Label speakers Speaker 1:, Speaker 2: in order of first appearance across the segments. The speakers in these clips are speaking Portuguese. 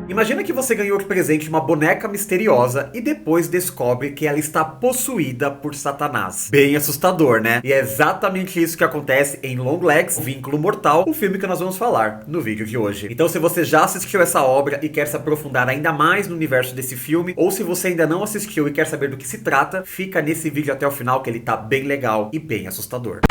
Speaker 1: Imagina que você ganhou de presente uma boneca misteriosa e depois descobre que ela está possuída por Satanás. Bem assustador, né? E é exatamente isso que acontece em Longlegs, Vínculo Mortal, o filme que nós vamos falar no vídeo de hoje. Então se você já assistiu essa obra e quer se aprofundar ainda mais no universo desse filme, ou se você ainda não assistiu e quer saber do que se trata, fica nesse vídeo até o final que ele tá bem legal e bem assustador.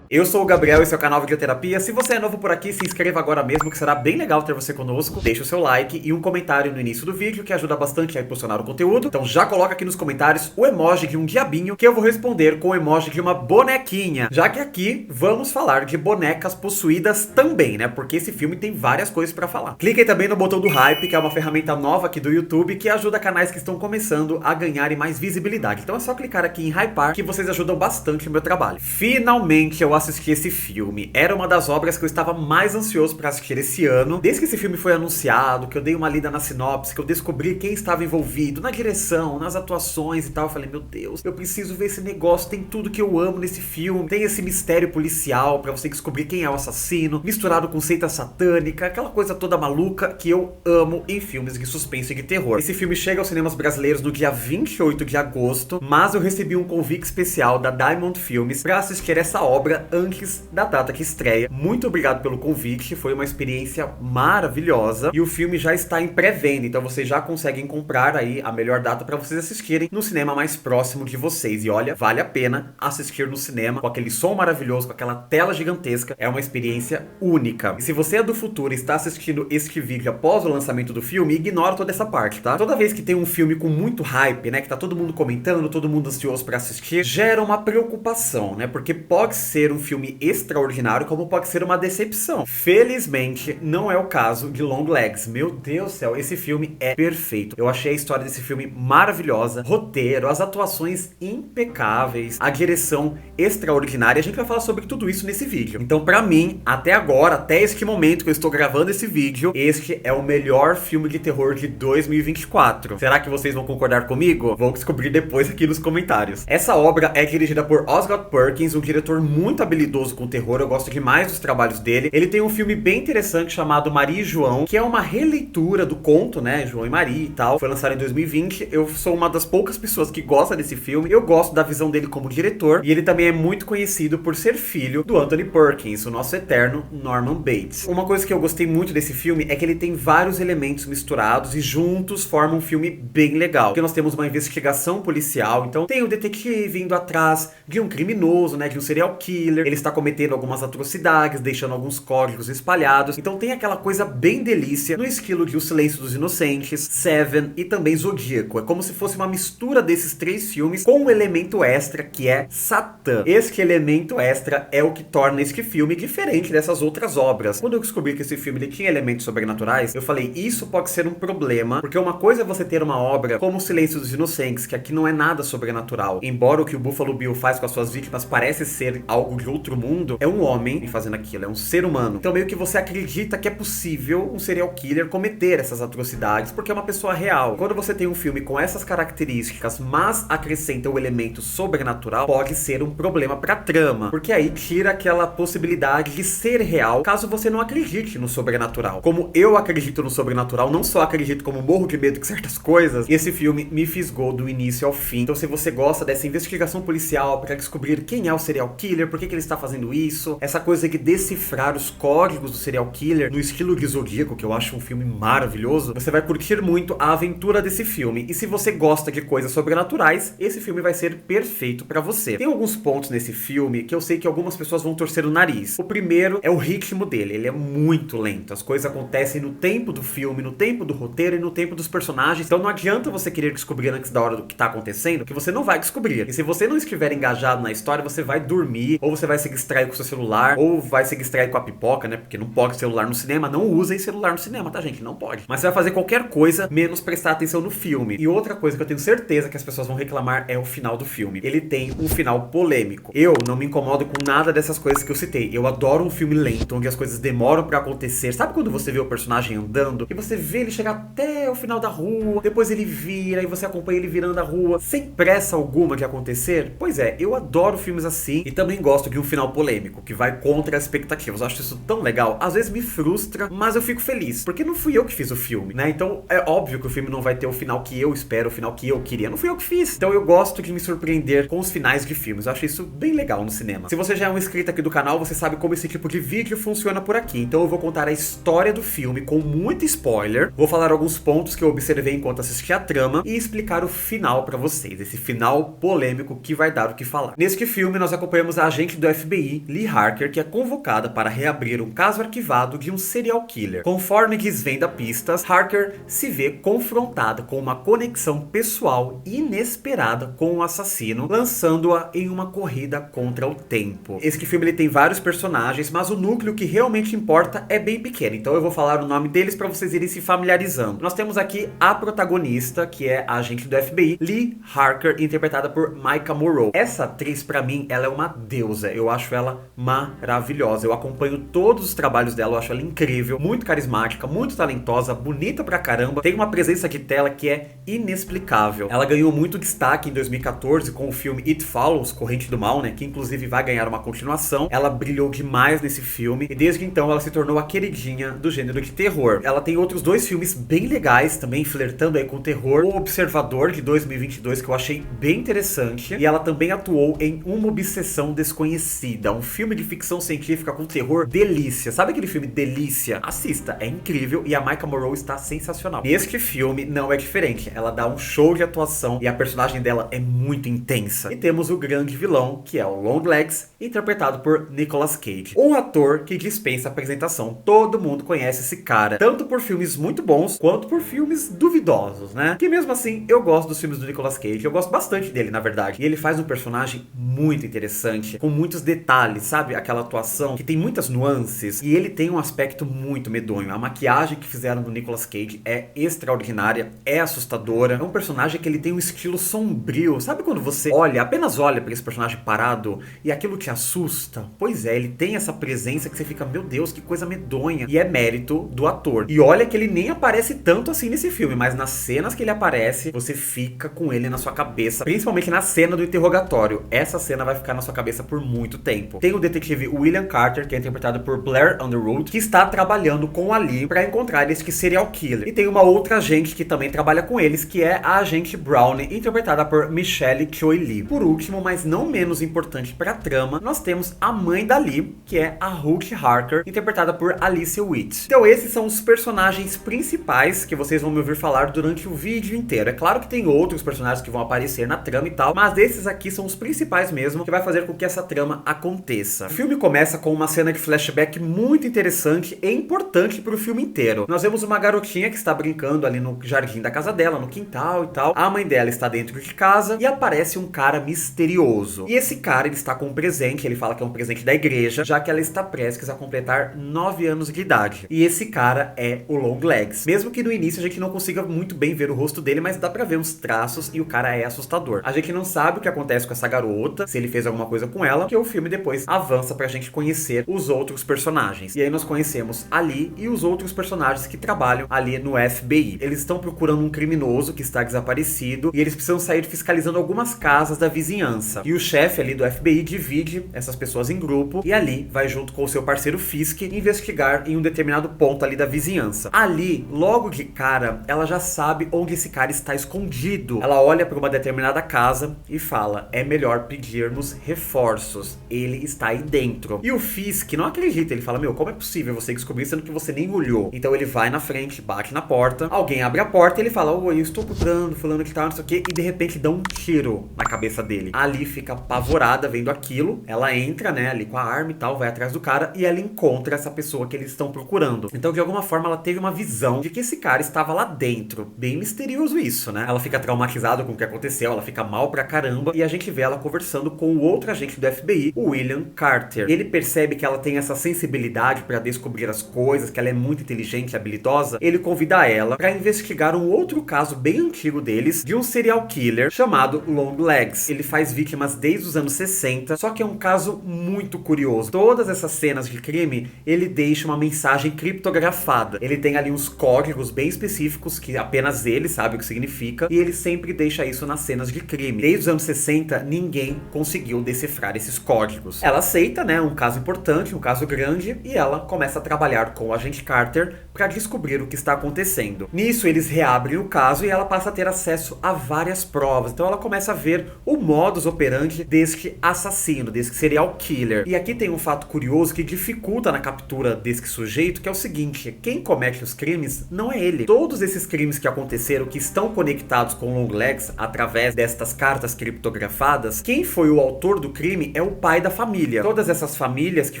Speaker 1: Eu sou o Gabriel, esse é o canal Videoterapia. Se você é novo por aqui, se inscreva agora mesmo, que será bem legal ter você conosco. Deixe o seu like e um comentário no início do vídeo, que ajuda bastante a impulsionar o conteúdo. Então já coloca aqui nos comentários o emoji de um diabinho, que eu vou responder com o emoji de uma bonequinha. Já que aqui vamos falar de bonecas possuídas também, né? Porque esse filme tem várias coisas pra falar. Clique aí também no botão do hype, que é uma ferramenta nova aqui do YouTube, que ajuda canais que estão começando a ganharem mais visibilidade. Então é só clicar aqui em hypar, que vocês ajudam bastante o meu trabalho. Finalmente eu assisti esse filme. Era uma das obras que eu estava mais ansioso para assistir esse ano. Desde que esse filme foi anunciado, que eu dei uma lida na sinopse, que eu descobri quem estava envolvido, na direção, nas atuações e tal, eu falei, meu Deus, eu preciso ver esse negócio, tem tudo que eu amo nesse filme, tem esse mistério policial para você descobrir quem é o assassino, misturado com seita satânica, aquela coisa toda maluca que eu amo em filmes de suspense e de terror. Esse filme chega aos cinemas brasileiros no dia 28 de agosto, mas eu recebi um convite especial da Diamond Filmes para assistir essa obra antes da data que estreia. Muito obrigado pelo convite, foi uma experiência maravilhosa e o filme já está em pré-venda, então vocês já conseguem comprar aí a melhor data para vocês assistirem no cinema mais próximo de vocês. E olha, vale a pena assistir no cinema com aquele som maravilhoso, com aquela tela gigantesca, é uma experiência única. E se você é do futuro e está assistindo este vídeo após o lançamento do filme, ignora toda essa parte, tá? Toda vez que tem um filme com muito hype, né, que tá todo mundo comentando, todo mundo ansioso para assistir, gera uma preocupação, né? Porque pode ser um filme extraordinário, como pode ser uma decepção. Felizmente, não é o caso de Longlegs. Meu Deus do céu, esse filme é perfeito. Eu achei a história desse filme maravilhosa, roteiro, as atuações impecáveis, a direção extraordinária. A gente vai falar sobre tudo isso nesse vídeo. Então, pra mim, até agora, até este momento que eu estou gravando esse vídeo, este é o melhor filme de terror de 2024. Será que vocês vão concordar comigo? Vão descobrir depois aqui nos comentários. Essa obra é dirigida por Osgood Perkins, um diretor muito habilidoso com terror, eu gosto demais dos trabalhos dele. Ele tem um filme bem interessante chamado Maria e João, que é uma releitura do conto, né, João e Maria e tal. Foi lançado em 2020. Eu sou uma das poucas pessoas que gosta desse filme. Eu gosto da visão dele como diretor, e ele também é muito conhecido por ser filho do Anthony Perkins, o nosso eterno Norman Bates. Uma coisa que eu gostei muito desse filme é que ele tem vários elementos misturados e juntos formam um filme bem legal. Porque nós temos uma investigação policial, então tem o detetive indo atrás de um criminoso, né, de um serial killer. Ele está cometendo algumas atrocidades, deixando alguns códigos espalhados. Então tem aquela coisa bem delícia, no estilo de O Silêncio dos Inocentes, Seven e também Zodíaco. É como se fosse uma mistura desses três filmes com um elemento extra que é Satã. Este elemento extra é o que torna este filme diferente dessas outras obras. Quando eu descobri que esse filme ele tinha elementos sobrenaturais, eu falei, isso pode ser um problema, porque uma coisa é você ter uma obra como O Silêncio dos Inocentes, que aqui não é nada sobrenatural. Embora o que o Buffalo Bill faz com as suas vítimas parece ser algo de outro mundo, é um homem fazendo aquilo, é um ser humano. Então meio que você acredita que é possível um serial killer cometer essas atrocidades, porque é uma pessoa real. Quando você tem um filme com essas características, mas acrescenta o elemento sobrenatural, pode ser um problema pra trama, porque aí tira aquela possibilidade de ser real, caso você não acredite no sobrenatural. Como eu acredito no sobrenatural, não só acredito, como morro de medo de certas coisas, esse filme me fisgou do início ao fim. Então se você gosta dessa investigação policial para descobrir quem é o serial killer, por que ele está fazendo isso, essa coisa de decifrar os códigos do serial killer no estilo de Zodíaco, que eu acho um filme maravilhoso, você vai curtir muito a aventura desse filme. E se você gosta de coisas sobrenaturais, esse filme vai ser perfeito pra você. Tem alguns pontos nesse filme que eu sei que algumas pessoas vão torcer o nariz. O primeiro é o ritmo dele, ele é muito lento. As coisas acontecem no tempo do filme, no tempo do roteiro e no tempo dos personagens. Então não adianta você querer descobrir antes da hora do que tá acontecendo, que você não vai descobrir. E se você não estiver engajado na história, você vai dormir, ou você vai se distrair com o seu celular, ou vai se distrair com a pipoca, né? Porque não pode celular no cinema. Não usem celular no cinema, tá, gente? Não pode. Mas você vai fazer qualquer coisa, menos prestar atenção no filme. E outra coisa que eu tenho certeza que as pessoas vão reclamar é o final do filme. Ele tem um final polêmico. Eu não me incomodo com nada dessas coisas que eu citei. Eu adoro um filme lento, onde as coisas demoram pra acontecer. Sabe quando você vê o personagem andando, e você vê ele chegar até o final da rua, depois ele vira, e você acompanha ele virando a rua, sem pressa alguma de acontecer? Pois é, eu adoro filmes assim, e também gosto gosto de um final polêmico, que vai contra as expectativas. Eu acho isso tão legal. Às vezes me frustra, mas eu fico feliz, porque não fui eu que fiz o filme, né? Então é óbvio que o filme não vai ter o final que eu espero, o final que eu queria. Não fui eu que fiz. Então eu gosto de me surpreender com os finais de filmes. Eu acho isso bem legal no cinema. Se você já é um inscrito aqui do canal, você sabe como esse tipo de vídeo funciona por aqui. Então eu vou contar a história do filme com muito spoiler, vou falar alguns pontos que eu observei enquanto assisti a trama e explicar o final pra vocês, esse final polêmico que vai dar o que falar. Neste filme nós acompanhamos a agente do FBI, Lee Harker, que é convocada para reabrir um caso arquivado de um serial killer. Conforme desvenda pistas, Harker se vê confrontada com uma conexão pessoal inesperada com o assassino, lançando-a em uma corrida contra o tempo. Este filme ele tem vários personagens, mas o núcleo que realmente importa é bem pequeno, então eu vou falar o nome deles para vocês irem se familiarizando. Nós temos aqui a protagonista, que é a agente do FBI, Lee Harker, interpretada por Maika Monroe. Essa atriz, pra mim, ela é uma deusa. Eu acho ela maravilhosa. Eu acompanho todos os trabalhos dela, eu acho ela incrível, muito carismática, muito talentosa, bonita pra caramba. Tem uma presença de tela que é inexplicável. Ela ganhou muito destaque em 2014 com o filme It Follows, Corrente do Mal, né, que inclusive vai ganhar uma continuação. Ela brilhou demais nesse filme e desde então ela se tornou a queridinha do gênero de terror. Ela tem outros dois filmes bem legais também, flertando aí com o terror. O Observador, de 2022, que eu achei bem interessante. E ela também atuou em Uma Obsessão Desconhecida, um filme de ficção científica com terror delícia. Sabe aquele filme Delícia? Assista, é incrível e a Maika Monroe está sensacional. Neste filme não é diferente, ela dá um show de atuação e a personagem dela é muito intensa. E temos o grande vilão, que é o Longlegs, interpretado por Nicolas Cage. Um ator que dispensa apresentação. Todo mundo conhece esse cara, tanto por filmes muito bons, quanto por filmes duvidosos, né? Que mesmo assim, eu gosto dos filmes do Nicolas Cage, eu gosto bastante dele, na verdade. E ele faz um personagem muito interessante, com muitos detalhes, sabe? Aquela atuação que tem muitas nuances, e ele tem um aspecto muito medonho. A maquiagem que fizeram do Nicolas Cage é extraordinária, é assustadora. É um personagem que ele tem um estilo sombrio. Sabe quando você olha, apenas olha para esse personagem parado, e aquilo te assusta? Pois é, ele tem essa presença que você fica, meu Deus, que coisa medonha. E é mérito do ator. E olha que ele nem aparece tanto assim nesse filme, mas nas cenas que ele aparece, você fica com ele na sua cabeça, principalmente na cena do interrogatório. Essa cena vai ficar na sua cabeça por muito tempo. Tem o detetive William Carter, que é interpretado por Blair Underwood, que está trabalhando com a Lee para encontrar esse serial killer. E tem uma outra agente que também trabalha com eles, que é a agente Brownie, interpretada por Michelle Choi Lee. Por último, mas não menos importante para a trama, nós temos a mãe da Lee, que é a Ruth Harker, interpretada por Alicia Witt. Então esses são os personagens principais que vocês vão me ouvir falar durante o vídeo inteiro. É claro que tem outros personagens que vão aparecer na trama e tal, mas esses aqui são os principais mesmo, que vai fazer com que essa trama aconteça. O filme começa com uma cena de flashback muito interessante e importante pro filme inteiro. Nós vemos uma garotinha que está brincando ali no jardim da casa dela, no quintal e tal. A mãe dela está dentro de casa e aparece um cara misterioso. E esse cara, ele está com um presente, ele fala que é um presente da igreja, já que ela está prestes a completar 9 anos de idade. E esse cara é o Longlegs. Mesmo que no início a gente não consiga muito bem ver o rosto dele, mas dá pra ver uns traços e o cara é assustador. A gente não sabe o que acontece com essa garota, se ele fez alguma coisa com ela, porque o filme depois avança pra gente conhecer os outros personagens. E aí nós conhecemos a Lee e os outros personagens que trabalham ali no FBI. Eles estão procurando um criminoso que está desaparecido e eles precisam sair fiscalizando algumas casas da vizinhança. E o chefe ali do FBI divide essas pessoas em grupo e a Lee vai junto com o seu parceiro Fisk investigar em um determinado ponto ali da vizinhança. A Lee, logo de cara, ela já sabe onde esse cara está escondido. Ela olha para uma determinada casa e fala, é melhor pedirmos reforços, ele está aí dentro. E o Fisk não acredita, ele fala, meu, como é possível você descobrir sendo que você nem olhou? Então ele vai na frente, bate na porta, alguém abre a porta e ele fala, oi, eu estou procurando fulano que tal, não sei o que, e de repente dá um tiro na cabeça dele. A Lee fica apavorada vendo aquilo, ela entra, né, ali com a arma e tal, vai atrás do cara e ela encontra essa pessoa que eles estão procurando. Então de alguma forma ela teve uma visão de que esse cara estava lá dentro. Bem misterioso isso, né? Ela fica traumatizada com o que aconteceu, ela fica mal pra caramba e a gente vê ela conversando com o outro agente do FBI, o William Carter. Ele percebe que ela tem essa sensibilidade pra descobrir as coisas, que ela é muito inteligente e habilidosa. Ele convida ela pra investigar um outro caso bem antigo deles, de um serial killer chamado Longlegs. Ele faz vítimas desde os anos 60, só que é um caso muito curioso. Todas essas cenas de crime, ele deixa uma mensagem criptografada. Ele tem ali uns códigos bem específicos que apenas ele sabe o que significa, e ele sempre deixa isso nas cenas de crime. Desde os anos 60, ninguém conseguiu decifrar esses esses códigos. Ela aceita, né, um caso importante, um caso grande, e ela começa a trabalhar com o agente Carter para descobrir o que está acontecendo. Nisso, eles reabrem o caso e ela passa a ter acesso a várias provas. Então ela começa a ver o modus operandi deste assassino, desse serial killer. E aqui tem um fato curioso que dificulta na captura desse sujeito, que é o seguinte: quem comete os crimes não é ele. Todos esses crimes que aconteceram, que estão conectados com Longlegs através destas cartas criptografadas, quem foi o autor do crime é o pai da família. Todas essas famílias que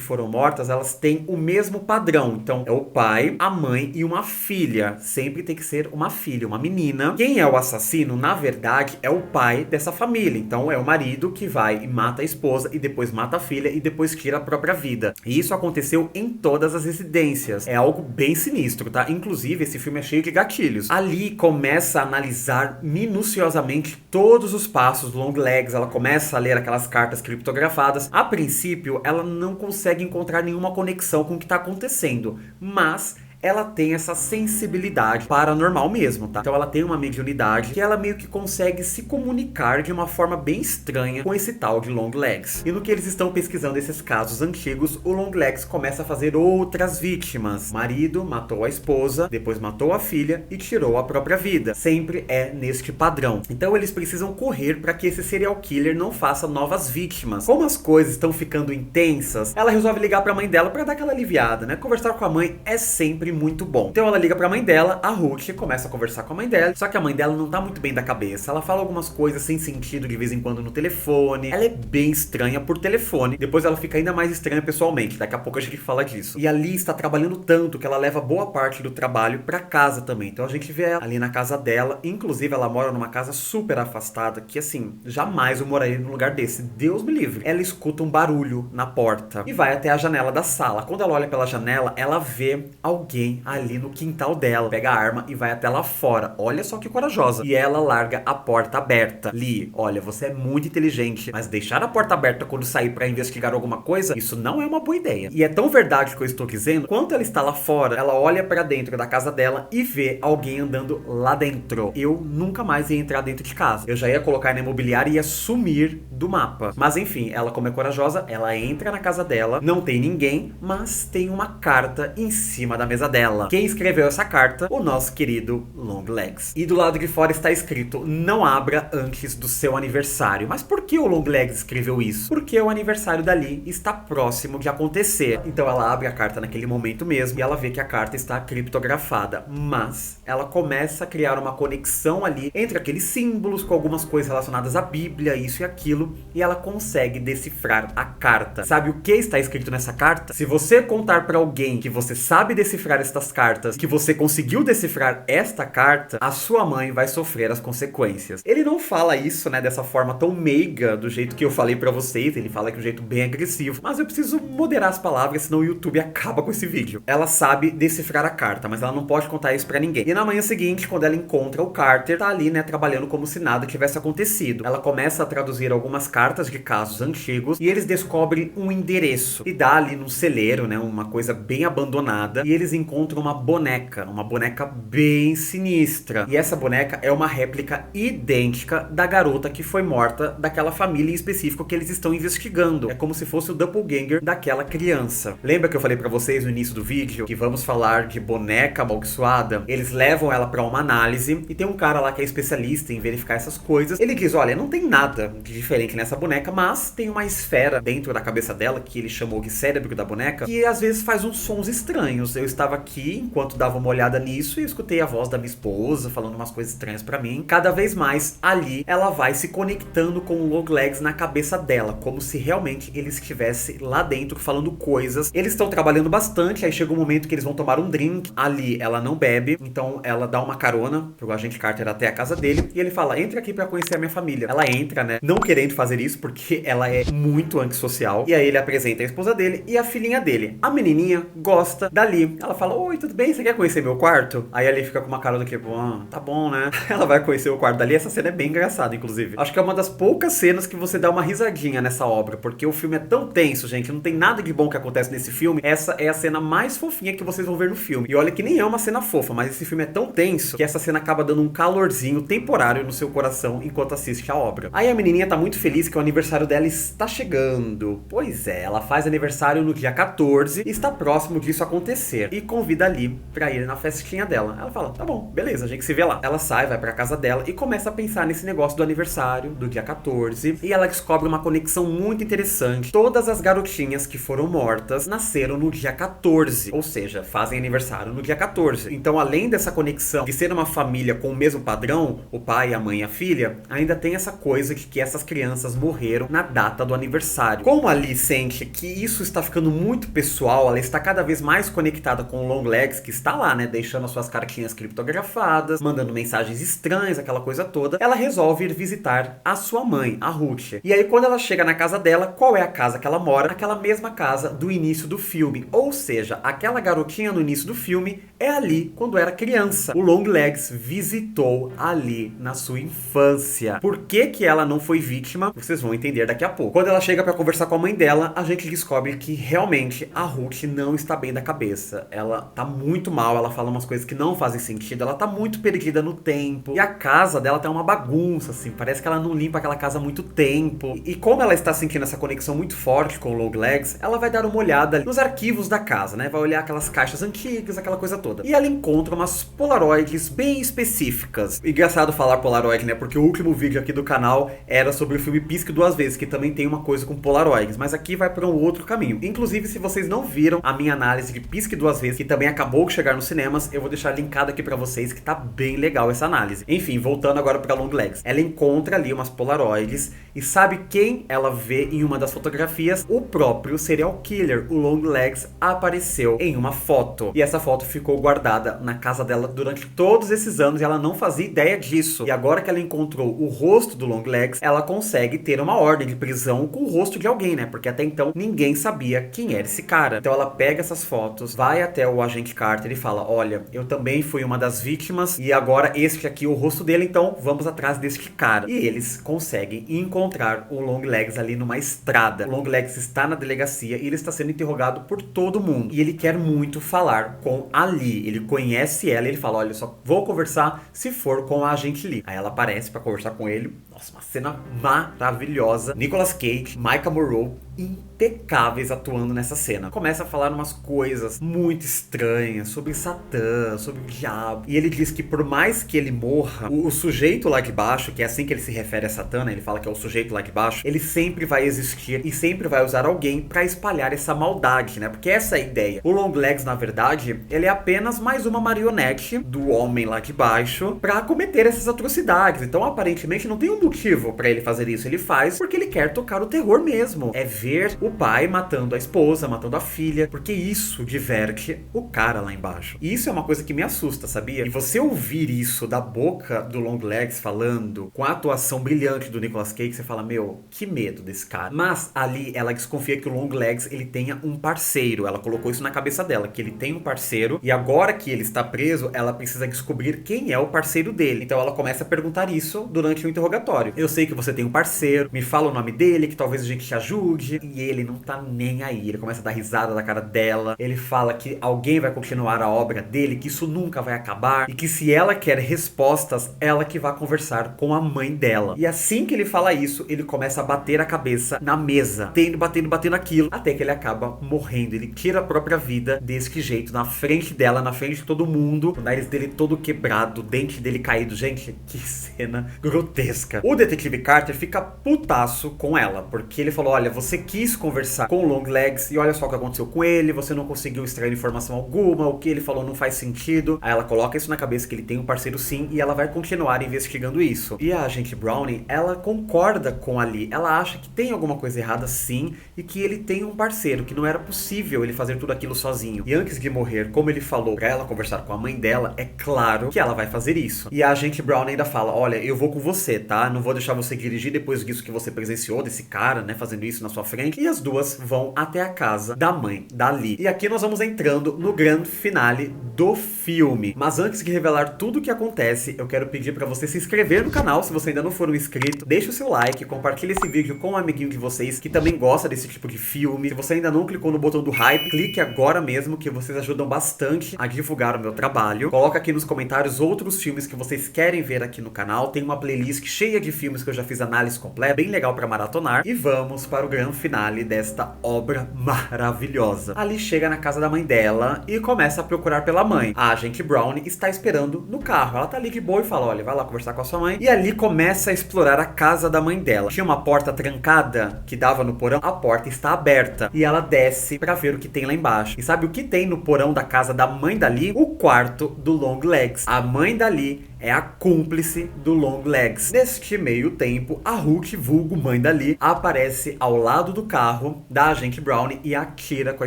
Speaker 1: foram mortas, elas têm o mesmo padrão. Então é o pai, a mãe e uma filha. Sempre tem que ser uma filha, uma menina. Quem é o assassino, na verdade, é o pai dessa família. Então é o marido que vai e mata a esposa e depois mata a filha e depois tira a própria vida. E isso aconteceu em todas as residências. É algo bem sinistro, tá? Inclusive, esse filme é cheio de gatilhos. Ali começa a analisar minuciosamente todos os passos do Longlegs. Ela começa a ler aquelas cartas criptografadas. A princípio, ela não consegue encontrar nenhuma conexão com o que está acontecendo, mas ela tem essa sensibilidade paranormal mesmo, tá? Então ela tem uma mediunidade que ela meio que consegue se comunicar de uma forma bem estranha com esse tal de Longlegs. E no que eles estão pesquisando esses casos antigos, o Longlegs começa a fazer outras vítimas. O marido matou a esposa, depois matou a filha e tirou a própria vida. Sempre é neste padrão. Então eles precisam correr para que esse serial killer não faça novas vítimas. Como as coisas estão ficando intensas, ela resolve ligar para a mãe dela para dar aquela aliviada, né? Conversar com a mãe é sempre muito bom. Então ela liga pra mãe dela, a Ruth começa a conversar com a mãe dela, só que a mãe dela não tá muito bem da cabeça. Ela fala algumas coisas sem sentido de vez em quando no telefone. Ela é bem estranha por telefone. Depois ela fica ainda mais estranha pessoalmente. Daqui a pouco a gente fala disso. E a Lee está trabalhando tanto que ela leva boa parte do trabalho pra casa também. Então a gente vê ela ali na casa dela. Inclusive ela mora numa casa super afastada, que assim, jamais eu moraria num lugar desse. Deus me livre. Ela escuta um barulho na porta e vai até a janela da sala. Quando ela olha pela janela, ela vê alguém ali no quintal dela, pega a arma e vai até lá fora. Olha só que corajosa. E ela larga a porta aberta. Lee, olha, você é muito inteligente, mas deixar a porta aberta quando sair pra investigar alguma coisa, isso não é uma boa ideia. E é tão verdade o que eu estou dizendo, quando ela está lá fora, ela olha pra dentro da casa dela e vê alguém andando lá dentro. Eu nunca mais ia entrar dentro de casa. Eu já ia colocar na imobiliária e ia sumir do mapa. Mas enfim, ela, como é corajosa, ela entra na casa dela, não tem ninguém, mas tem uma carta em cima da mesa dela. Quem escreveu essa carta? O nosso querido Longlegs. E do lado de fora está escrito: não abra antes do seu aniversário. Mas por que o Longlegs escreveu isso? Porque o aniversário da Lee está próximo de acontecer. Então ela abre a carta naquele momento mesmo e ela vê que a carta está criptografada. Mas ela começa a criar uma conexão ali entre aqueles símbolos com algumas coisas relacionadas à Bíblia, isso e aquilo, e ela consegue decifrar a carta. Sabe o que está escrito nessa carta? Se você contar para alguém que você sabe decifrar estas cartas, que você conseguiu decifrar esta carta, a sua mãe vai sofrer as consequências. Ele não fala isso, né, dessa forma tão meiga, do jeito que eu falei pra vocês, ele fala de um jeito bem agressivo, mas eu preciso moderar as palavras, senão o YouTube acaba com esse vídeo. Ela sabe decifrar a carta, mas ela não pode contar isso pra ninguém. E na manhã seguinte, quando ela encontra o Carter, tá ali, né, trabalhando como se nada tivesse acontecido. Ela começa a traduzir algumas cartas de casos antigos e eles descobrem um endereço. E dá ali num celeiro, né, uma coisa bem abandonada, e eles encontram uma boneca bem sinistra. E essa boneca é uma réplica idêntica da garota que foi morta daquela família em específico que eles estão investigando. É como se fosse o doppelganger daquela criança. Lembra que eu falei pra vocês no início do vídeo que vamos falar de boneca amaldiçoada? Eles levam ela pra uma análise e tem um cara lá que é especialista em verificar essas coisas. Ele diz, olha, não tem nada de diferente nessa boneca, mas tem uma esfera dentro da cabeça dela, que ele chamou de cérebro da boneca, que às vezes faz uns sons estranhos. Eu estava aqui enquanto dava uma olhada nisso e escutei a voz da minha esposa falando umas coisas estranhas pra mim. Cada vez mais ali ela vai se conectando com o Longlegs na cabeça dela, como se realmente ele estivesse lá dentro falando coisas. Eles estão trabalhando bastante, aí chega um momento que eles vão tomar um drink. Ali ela não bebe, então ela dá uma carona pro agente Carter até a casa dele e ele fala, entra aqui pra conhecer a minha família. Ela entra, né, não querendo fazer isso porque ela é muito antissocial. E aí ele apresenta a esposa dele e a filhinha dele. A menininha gosta dali. Ela fala, fala, oi, tudo bem? Você quer conhecer meu quarto? Aí a Lee fica com uma cara do tipo, tá bom, né? Ela vai conhecer o quarto dali. Essa cena é bem engraçada, inclusive. Acho que é uma das poucas cenas que você dá uma risadinha nessa obra, porque o filme é tão tenso, gente, não tem nada de bom que acontece nesse filme. Essa é a cena mais fofinha que vocês vão ver no filme. E olha que nem é uma cena fofa, mas esse filme é tão tenso que essa cena acaba dando um calorzinho temporário no seu coração enquanto assiste a obra. Aí a menininha tá muito feliz que o aniversário dela está chegando. Pois é, ela faz aniversário no dia 14 e está próximo disso acontecer. E convida a Lee pra ir na festinha dela. Ela fala, tá bom, beleza, a gente se vê lá. Ela sai, vai pra casa dela e começa a pensar nesse negócio do aniversário, do dia 14. E ela descobre uma conexão muito interessante. Todas as garotinhas que foram mortas nasceram no dia 14. Ou seja, fazem aniversário no dia 14. Então, além dessa conexão de ser uma família com o mesmo padrão, o pai, a mãe e a filha, ainda tem essa coisa de que essas crianças morreram na data do aniversário. Como a Lee sente que isso está ficando muito pessoal, ela está cada vez mais conectada com o Longlegs, que está lá, né, deixando as suas cartinhas criptografadas, mandando mensagens estranhas, aquela coisa toda, ela resolve ir visitar a sua mãe, a Ruth. E aí, quando ela chega na casa dela, qual é a casa que ela mora? Aquela mesma casa do início do filme. Ou seja, aquela garotinha no início do filme é a Lee quando era criança. O Longlegs visitou a Lee na sua infância. Por que ela não foi vítima? Vocês vão entender daqui a pouco. Quando ela chega pra conversar com a mãe dela, a gente descobre que realmente a Ruth não está bem da cabeça. Ela tá muito mal, ela fala umas coisas que não fazem sentido, ela tá muito perdida no tempo. E a casa dela tá uma bagunça, assim, parece que ela não limpa aquela casa há muito tempo. E como ela está sentindo essa conexão muito forte com o Longlegs, ela vai dar uma olhada nos arquivos da casa, né? Vai olhar aquelas caixas antigas, aquela coisa toda. E ela encontra umas polaroids bem específicas. Engraçado falar polaroid, né? Porque o último vídeo aqui do canal era sobre o filme Pisque Duas Vezes, que também tem uma coisa com polaroids, mas aqui vai para um outro caminho. Inclusive, se vocês não viram a minha análise de Pisque Duas Vezes, que também acabou de chegar nos cinemas, eu vou deixar linkado aqui para vocês, que tá bem legal essa análise. Enfim, voltando agora para Longlegs. Ela encontra ali umas polaroids e sabe quem ela vê em uma das fotografias? O próprio serial killer. O Longlegs apareceu em uma foto. E essa foto ficou guardada na casa dela durante todos esses anos e ela não fazia ideia disso. E agora que ela encontrou o rosto do Longlegs, ela consegue ter uma ordem de prisão com o rosto de alguém, né? Porque até então ninguém sabia quem era esse cara. Então ela pega essas fotos, vai até o agente Carter e fala, olha, eu também fui uma das vítimas e agora este aqui é o rosto dele, então vamos atrás deste cara. E eles conseguem encontrar o Longlegs ali numa estrada. O Longlegs está na delegacia e ele está sendo interrogado por todo mundo. E ele quer muito falar com a Lee. Ele conhece ela e ele fala, olha, só vou conversar se for com a agente Lee. Aí ela aparece pra conversar com ele. Nossa, uma cena maravilhosa. Nicolas Cage, Maika Monroe, impecáveis atuando nessa cena. Começa a falar umas coisas muito estranhas sobre Satã, sobre o diabo. E ele diz que por mais que ele morra, o sujeito lá de baixo, que é assim que ele se refere a Satã, né? Ele fala que é o sujeito lá de baixo, ele sempre vai existir e sempre vai usar alguém pra espalhar essa maldade, né? Porque essa é a ideia. O Longlegs, na verdade, ele é apenas mais uma marionete do homem lá de baixo pra cometer essas atrocidades. Então, aparentemente, não tem um motivo pra ele fazer isso. Ele faz porque ele quer tocar o terror mesmo. É ver o pai matando a esposa, matando a filha, porque isso diverte o cara lá embaixo. E isso é uma coisa que me assusta, sabia? E você ouvir isso da boca do Longlegs falando, com a atuação brilhante do Nicolas Cage, você fala, meu, que medo desse cara. Mas ali ela desconfia que o Longlegs, ele tenha um parceiro. Ela colocou isso na cabeça dela, que ele tem um parceiro, e agora que ele está preso, ela precisa descobrir quem é o parceiro dele. Então ela começa a perguntar isso durante o interrogatório. Eu sei que você tem um parceiro, me fala o nome dele, que talvez a gente te ajude. E ele não tá nem aí, ele começa a dar risada da cara dela, ele fala que alguém vai continuar a obra dele, que isso nunca vai acabar, e que se ela quer respostas, ela que vai conversar com a mãe dela. E assim que ele fala isso, ele começa a bater a cabeça na mesa, batendo aquilo, até que ele acaba morrendo. Ele tira a própria vida desse jeito, na frente dela, na frente de todo mundo, o nariz dele todo quebrado, o dente dele caído. Gente, que cena grotesca. O detetive Carter fica putaço com ela, porque ele falou, olha, você quis conversar com o Longlegs e olha só o que aconteceu com ele, você não conseguiu extrair informação alguma, o que ele falou não faz sentido. Aí ela coloca isso na cabeça que ele tem um parceiro sim, e ela vai continuar investigando isso. E a agente Browning, ela concorda com a Lee, ela acha que tem alguma coisa errada sim, e que ele tem um parceiro, que não era possível ele fazer tudo aquilo sozinho. E antes de morrer, como ele falou pra ela conversar com a mãe dela, é claro que ela vai fazer isso. E a agente Browning ainda fala, olha, eu vou com você, tá? tá? Não vou deixar você dirigir depois disso que você presenciou, desse cara, né, fazendo isso na sua frente. E as duas vão até a casa da mãe da Lee. E aqui nós vamos entrando no grande finale do filme. Mas antes de revelar tudo o que acontece, eu quero pedir pra você se inscrever no canal, se você ainda não for um inscrito. Deixa o seu like, compartilha esse vídeo com um amiguinho de vocês que também gosta desse tipo de filme. Se você ainda não clicou no botão do hype, clique agora mesmo, que vocês ajudam bastante a divulgar o meu trabalho. Coloca aqui nos comentários outros filmes que vocês querem ver aqui no canal. Tem uma playlist cheia de filmes que eu já fiz análise completa, bem legal pra maratonar. E vamos para o grande finale desta obra maravilhosa. Ali chega na casa da mãe dela e começa a procurar pela mãe. A agente Brown está esperando no carro. Ela tá ali de boa e fala, olha, vai lá conversar com a sua mãe. E ali começa a explorar a casa da mãe dela. Tinha uma porta trancada que dava no porão. A porta está aberta e ela desce pra ver o que tem lá embaixo. E sabe o que tem no porão da casa da mãe da Lee? O quarto do Longlegs. A mãe da Lee é a cúmplice do Longlegs. Neste meio tempo, a Hook, vulgo mãe da Lee, aparece ao lado do carro da agente Brown e atira com a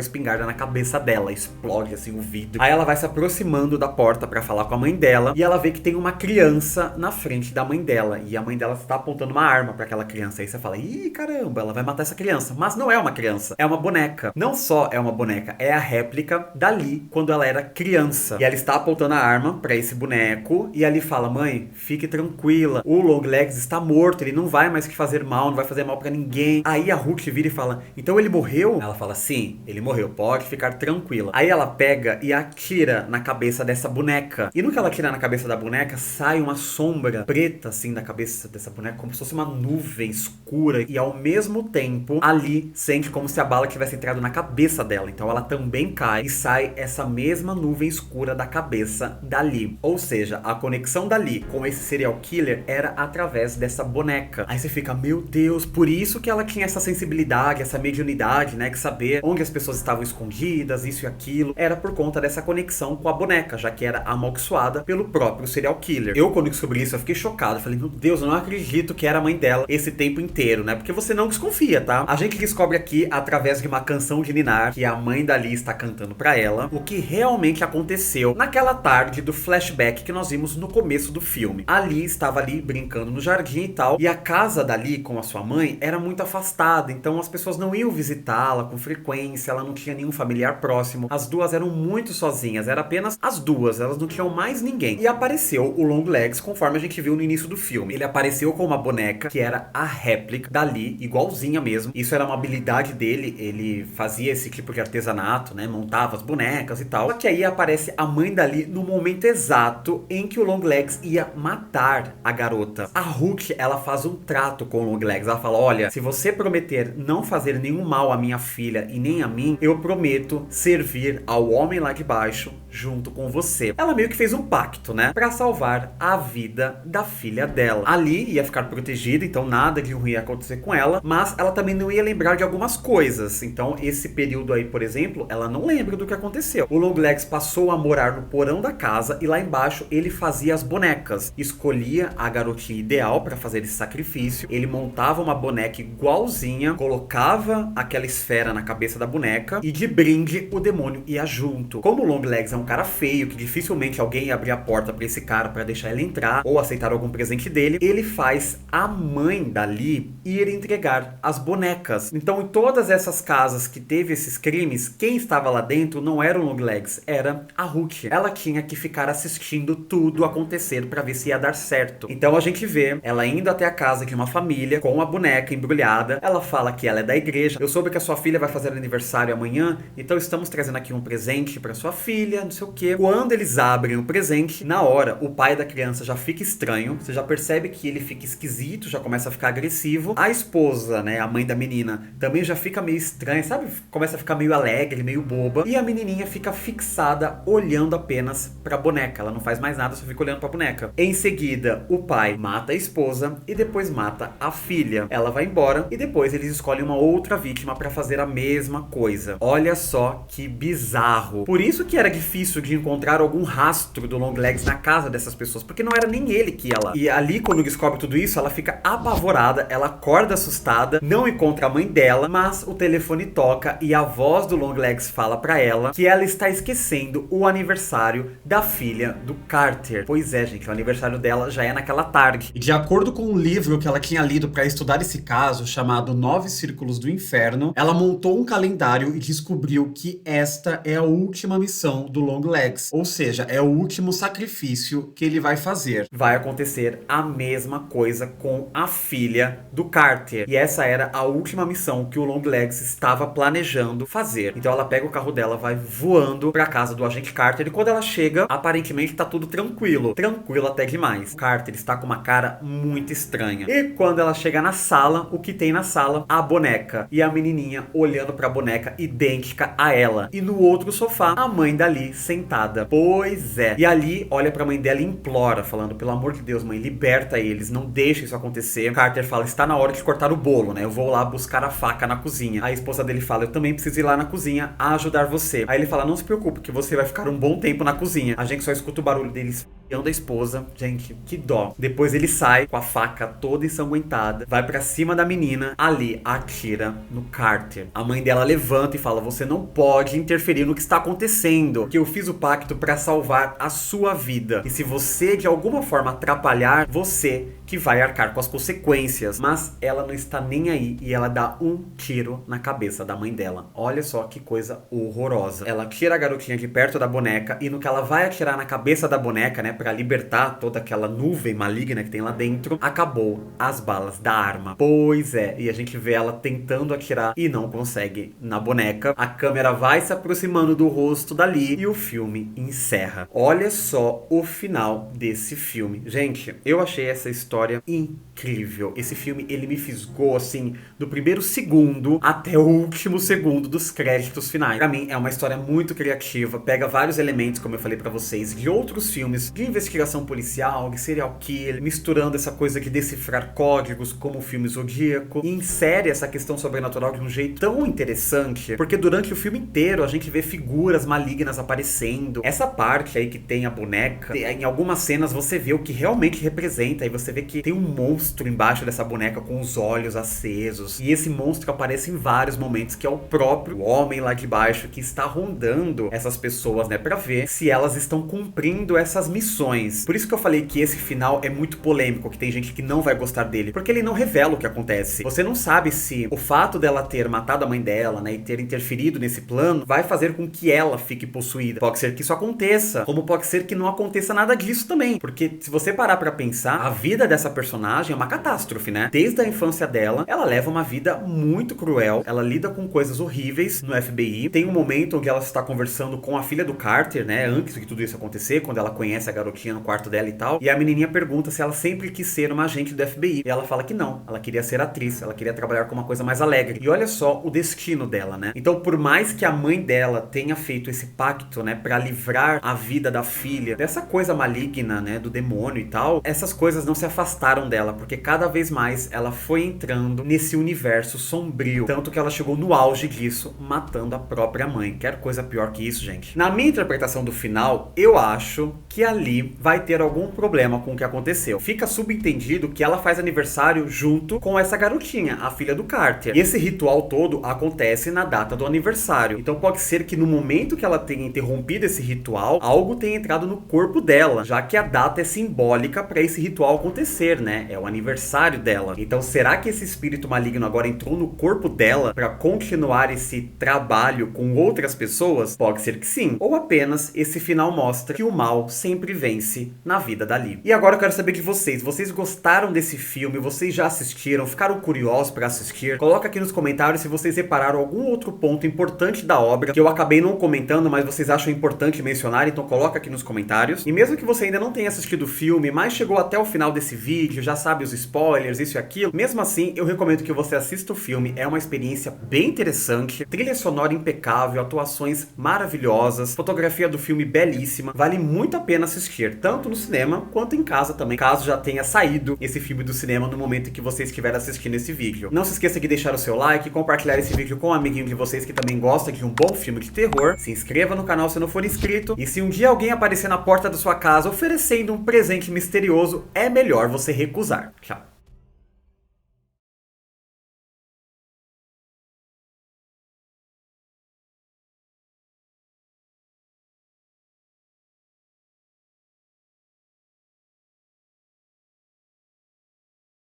Speaker 1: espingarda na cabeça dela. Explode assim o vidro. Aí ela vai se aproximando da porta pra falar com a mãe dela e ela vê que tem uma criança na frente da mãe dela. E a mãe dela está apontando uma arma pra aquela criança. Aí você fala, ih, caramba, ela vai matar essa criança. Mas não é uma criança, é uma boneca. Não só é uma boneca, é a réplica da Lee quando ela era criança. E ela está apontando a arma pra esse boneco e ali fala, mãe, fique tranquila, o Longlegs está morto, ele não vai mais que fazer mal, não vai fazer mal pra ninguém. Aí a Hook vira e fala, então ele morreu? Ela fala, sim, ele morreu, pode ficar tranquila. Aí ela pega e atira na cabeça dessa boneca. E no que ela atira na cabeça da boneca, sai uma sombra preta assim da cabeça dessa boneca, como se fosse uma nuvem escura. E ao mesmo tempo, ali sente como se a bala tivesse entrado na cabeça dela. Então ela também cai e sai essa mesma nuvem escura da cabeça da Lee. Ou seja, a conexão da Lee com esse serial killer era através dessa boneca. Aí você fica, meu Deus, por isso que ela tinha essa sensibilidade, essa mediunidade, né, que saber onde as pessoas estavam escondidas, isso e aquilo, era por conta dessa conexão com a boneca, já que era amaldiçoada pelo próprio serial killer. Eu, quando descobri isso, eu fiquei chocado, falei, meu Deus, eu não acredito que era a mãe dela esse tempo inteiro, né, porque você não desconfia, tá? A gente descobre aqui, através de uma canção de Ninar, que a mãe da Lee está cantando pra ela, o que realmente aconteceu naquela tarde do flashback que nós vimos no começo do filme. A Lee estava ali brincando no jardim e tal, e a casa da Lee com a sua mãe era muito afastada, então as pessoas não iam visitá-la com frequência, ela não tinha nenhum familiar próximo, as duas eram muito sozinhas, era apenas as duas, elas não tinham mais ninguém. E apareceu o Longlegs, conforme a gente viu no início do filme. Ele apareceu com uma boneca que era a réplica da Lee, igualzinha mesmo. Isso era uma habilidade dele, ele fazia esse tipo de artesanato, né, montava as bonecas e tal. Só que aí aparece a mãe da Lee no momento exato em que o Longlegs ia matar a garota. A Hook, ela faz um trato com o Longlegs. Ela fala, olha, se você prometer não fazer nenhum mal à minha filha e nem a mim, eu prometo servir ao homem lá de baixo junto com você. Ela meio que fez um pacto, né, pra salvar a vida da filha dela. Ali ia ficar protegida, então nada de ruim ia acontecer com ela, mas ela também não ia lembrar de algumas coisas. Então esse período aí, por exemplo, ela não lembra do que aconteceu. O Longlegs passou a morar no porão da casa e lá embaixo ele fazia as bonecas. Escolhia a garotinha ideal para fazer esse sacrifício. Ele montava uma boneca igualzinha, colocava aquela esfera na cabeça da boneca e de brinde o demônio ia junto. Como o Longlegs é um cara feio, que dificilmente alguém ia abrir a porta para esse cara para deixar ele entrar ou aceitar algum presente dele, ele faz a mãe da Lee ir entregar as bonecas. Então em todas essas casas que teve esses crimes, quem estava lá dentro não era o Longlegs, era a Hook. Ela tinha que ficar assistindo tudo acontecer para ver se ia dar certo. Então a gente vê ela indo até a casa de uma família com a boneca embrulhada. Ela fala que ela é da igreja. Eu soube que a sua filha vai fazer aniversário amanhã, então estamos trazendo aqui um presente para sua filha, não sei o que. Quando eles abrem o presente, na hora o pai da criança já fica estranho. Você já percebe que ele fica esquisito, já começa a ficar agressivo. A esposa, né, a mãe da menina, também já fica meio estranha, sabe? Começa a ficar meio alegre, meio boba. E a menininha fica fixada olhando apenas pra boneca. Ela não faz mais nada, só fica olhando pra boneca. Em seguida, o pai mata a esposa e depois mata a filha. Ela vai embora e depois eles escolhem uma outra vítima pra fazer a mesma coisa. Olha só que bizarro. Por isso que era difícil difícil de encontrar algum rastro do Longlegs na casa dessas pessoas, porque não era nem ele que ia lá. E ali, quando descobre tudo isso, ela fica apavorada, ela acorda assustada, não encontra a mãe dela, mas o telefone toca e a voz do Longlegs fala pra ela que ela está esquecendo o aniversário da filha do Carter. Pois é, gente, o aniversário dela já é naquela tarde. E de acordo com um livro que ela tinha lido pra estudar esse caso, chamado Nove Círculos do Inferno, ela montou um calendário e descobriu que esta é a última missão do Longlegs. Ou seja, é o último sacrifício que ele vai fazer. Vai acontecer a mesma coisa com a filha do Carter. E essa era a última missão que o Longlegs estava planejando fazer. Então ela pega o carro dela, vai voando pra casa do agente Carter. E quando ela chega, aparentemente tá tudo tranquilo. Tranquilo até demais. O Carter está com uma cara muito estranha. E quando ela chega na sala, o que tem na sala? A boneca. E a menininha olhando pra boneca idêntica a ela. E no outro sofá, a mãe dali sentada. Pois é. E ali olha pra mãe dela e implora, falando: pelo amor de Deus, mãe, liberta eles, não deixa isso acontecer. O Carter fala: está na hora de cortar o bolo, né? Eu vou lá buscar a faca na cozinha. A esposa dele fala: eu também preciso ir lá na cozinha a ajudar você. Aí ele fala: não se preocupe, que você vai ficar um bom tempo na cozinha. A gente só escuta o barulho deles da esposa. Gente, que dó. Depois ele sai com a faca toda ensanguentada, vai pra cima da menina, ali atira no Carter. A mãe dela levanta e fala: você não pode interferir no que está acontecendo, que eu fiz o pacto pra salvar a sua vida. E se você de alguma forma atrapalhar, você que vai arcar com as consequências. Mas ela não está nem aí e ela dá um tiro na cabeça da mãe dela. Olha só que coisa horrorosa. Ela tira a garotinha de perto da boneca e no que ela vai atirar na cabeça da boneca, né, pra libertar toda aquela nuvem maligna que tem lá dentro, acabou as balas da arma. Pois é, e a gente vê ela tentando atirar e não consegue na boneca. A câmera vai se aproximando do rosto dali e o filme encerra. Olha só o final desse filme. Gente, eu achei essa história incrível. Esse filme, ele me fisgou, assim, do primeiro segundo até o último segundo dos créditos finais. Pra mim, é uma história muito criativa, pega vários elementos, como eu falei pra vocês, de outros filmes de investigação policial, de serial killer, misturando essa coisa de decifrar códigos, como o filme Zodíaco, e insere essa questão sobrenatural de um jeito tão interessante, porque durante o filme inteiro a gente vê figuras malignas aparecendo. Essa parte aí que tem a boneca, em algumas cenas você vê o que realmente representa, e você vê que tem um monstro embaixo dessa boneca com os olhos acesos, e esse monstro aparece em vários momentos, que é o próprio homem lá de baixo que está rondando essas pessoas, né, pra ver se elas estão cumprindo essas missões. Por isso que eu falei que esse final é muito polêmico, que tem gente que não vai gostar dele, porque ele não revela o que acontece. Você não sabe se o fato dela ter matado a mãe dela, né, e ter interferido nesse plano, vai fazer com que ela fique possuída. Pode ser que isso aconteça, como pode ser que não aconteça nada disso também, porque se você parar pra pensar, a vida dessa personagem é uma catástrofe, né? Desde a infância dela, ela leva uma vida muito cruel, ela lida com coisas horríveis no FBI. Tem um momento onde ela está conversando com a filha do Carter, né, antes de tudo isso acontecer, quando ela conhece a garotinha no quarto dela e tal, e a menininha pergunta se ela sempre quis ser uma agente do FBI, e ela fala que não, ela queria ser atriz, ela queria trabalhar com uma coisa mais alegre. E olha só o destino dela, né? Então, por mais que a mãe dela tenha feito esse pacto, né, pra livrar a vida da filha dessa coisa maligna, né, do demônio e tal, essas coisas não se afastaram dela, porque cada vez mais ela foi entrando nesse universo sombrio, tanto que ela chegou no auge disso, matando a própria mãe. Quer coisa pior que isso, gente? Na minha interpretação do final, eu acho que ali vai ter algum problema com o que aconteceu. Fica subentendido que ela faz aniversário junto com essa garotinha, a filha do Carter. E esse ritual todo acontece na data do aniversário. Então pode ser que no momento que ela tenha interrompido esse ritual, algo tenha entrado no corpo dela, já que a data é simbólica para esse ritual acontecer, né? É o aniversário dela. Então será que esse espírito maligno agora entrou no corpo dela para continuar esse trabalho com outras pessoas? Pode ser que sim. Ou apenas esse final mostra que o mal sempre vence na vida da Lee. E agora eu quero saber de vocês. Vocês gostaram desse filme? Vocês já assistiram? Ficaram curiosos para assistir? Coloca aqui nos comentários se vocês repararam algum outro ponto importante da obra que eu acabei não comentando, mas vocês acham importante mencionar, então coloca aqui nos comentários. E mesmo que você ainda não tenha assistido o filme, mas chegou até o final desse vídeo, já sabe os spoilers, isso e aquilo. Mesmo assim, eu recomendo que você assista o filme, é uma experiência bem interessante, trilha sonora impecável, atuações maravilhosas, fotografia do filme belíssima, vale muito a pena assistir, tanto no cinema quanto em casa também, caso já tenha saído esse filme do cinema no momento em que você estiver assistindo esse vídeo. Não se esqueça de deixar o seu like, compartilhar esse vídeo com um amiguinho de vocês que também gosta de um bom filme de terror, se inscreva no canal se não for inscrito, e se um dia alguém aparecer na porta da sua casa oferecendo um presente misterioso, é melhor você recusar. Tchau.